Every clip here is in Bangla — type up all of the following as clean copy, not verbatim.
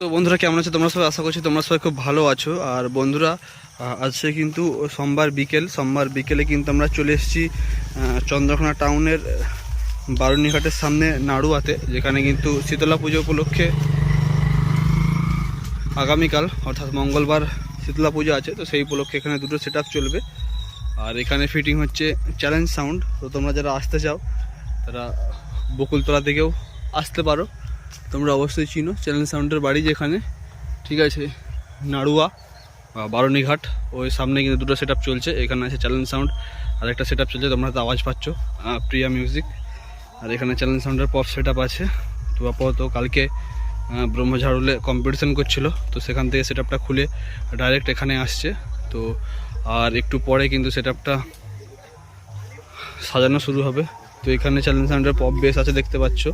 তো বন্ধুরা কেমন আছো তোমরা সবাই? আশা করছি তোমরা সবাই খুব ভালো আছো। আর বন্ধুরা আজকে কিন্তু সোমবার বিকেলে কিন্তু আমরা চলে এসেছি চন্দ্রকোনা টাউনের বারুণীঘাটের সামনে নাড়ুয়াতে, যেখানে কিন্তু শীতলা পুজো উপলক্ষে আগামীকাল অর্থাৎ মঙ্গলবার শীতলা পুজো আছে। তো সেই উপলক্ষে এখানে দুটো সেট চলবে। আর এখানে ফিটিং হচ্ছে চ্যালেঞ্জ সাউন্ড। তো তোমরা যারা আসতে চাও তারা বকুলতলা থেকেও আসতে পারো। তোমরা অবশ্যই চিনো চ্যালেঞ্জ সাউন্ডের বাড়ি যেখানে, ঠিক আছে, নাড়ুয়া বা বারুণীঘাট ওই সামনে কিন্তু দুটো সেট চলছে। এখানে আছে চ্যালেঞ্জ সাউন্ড, আর একটা সেট চলছে, তোমরা তো আওয়াজ পাচ্ছ, প্রিয়া মিউজিক। আর এখানে চ্যালেঞ্জ সাউন্ডের পপ সেট আছে। তো আপাতত কালকে ব্রহ্মঝাড়ুলে কম্পিটিশন করছিল, তো সেখান থেকে সেট খুলে ডাইরেক্ট এখানে আসছে। তো আর একটু পরে কিন্তু সেট সাজানো শুরু হবে। তো এখানে চ্যালেঞ্জ সাউন্ডের পপ বেস আছে দেখতে পাচ্ছ,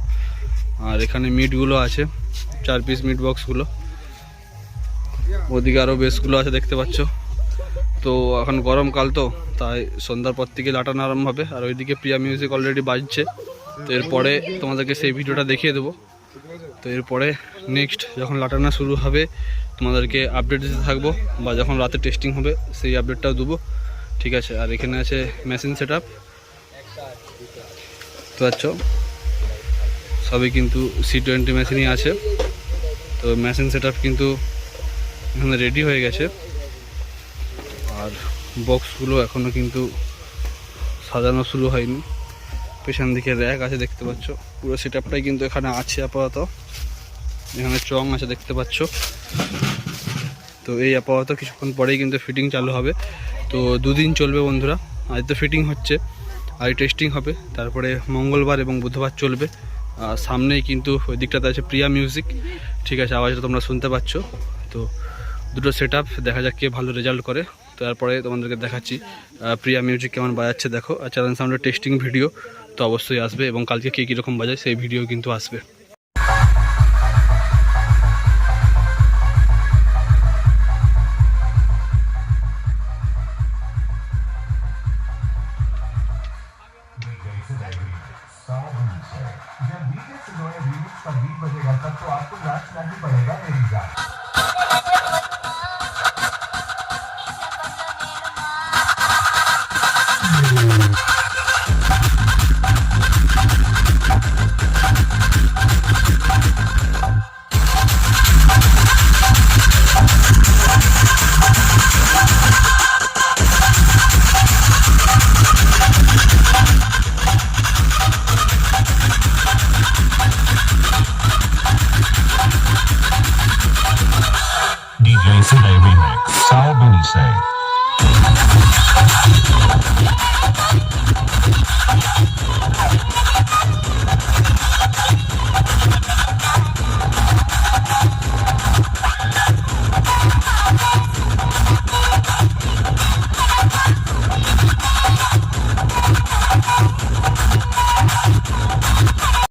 আর এখানে মিটগুলো আছে 4 পিস মিট বক্সগুলো, ওদিকে আরও বেসগুলো আছে দেখতে পাচ্ছ। তো এখন গরমকাল, তো তাই সন্ধ্যার পর থেকে লাটানো আরম্ভ হবে। আর ওইদিকে প্রিয়া মিউজিক অলরেডি বাজছে। তো এরপরে তোমাদেরকে সেই ভিডিওটা দেখিয়ে দেবো। তো এরপরে নেক্সট যখন লাটানো শুরু হবে তোমাদেরকে আপডেট দিতে থাকবো, বা যখন রাতে টেস্টিং হবে সেই আপডেটটাও দেবো, ঠিক আছে। আর এখানে আছে মেশিন সেট আপ, তো আচ্ছা সবই কিন্তু C20 মেশিনই আছে। তো মেশিন সেট কিন্তু এখানে রেডি হয়ে গেছে। আর বক্সগুলো এখনও কিন্তু সাজানো শুরু হয়নি। পেছন দিকে র্যাক আছে দেখতে পাচ্ছ। পুরো সেট আপটাই কিন্তু এখানে আছে আপাতত। এখানে চং আছে দেখতে পাচ্ছ। তো এই আপাতত কিছুক্ষণ পরেই কিন্তু ফিটিং চালু হবে। তো 2 দিন চলবে বন্ধুরা। আজ তো ফিটিং হচ্ছে, আর টেস্টিং হবে, তারপরে মঙ্গলবার এবং বুধবার চলবে। আর সামনেই কিন্তু ওই দিকটাতে আছে প্রিয়া মিউজিক, ঠিক আছে, আওয়াজটা তোমরা শুনতে পাচ্ছ। তো দুটো সেট দেখা যাক কে ভালো রেজাল্ট করে। তারপরে তোমাদেরকে দেখাচ্ছি প্রিয়া মিউজিক কেমন বাজাচ্ছে দেখো। আর চ্যালেঞ্জ সাউন্ডের টেস্টিং ভিডিও তো অবশ্যই আসবে, এবং কালকে কে কীরকম বাজায় সেই ভিডিও কিন্তু আসবে। जब बीच सिनोए रीमिक्स का बीट बजेगा तब तो आपको नाचना ही पड़ेगा मेरी जान। DJ Today Remix, Sal Bunny Say.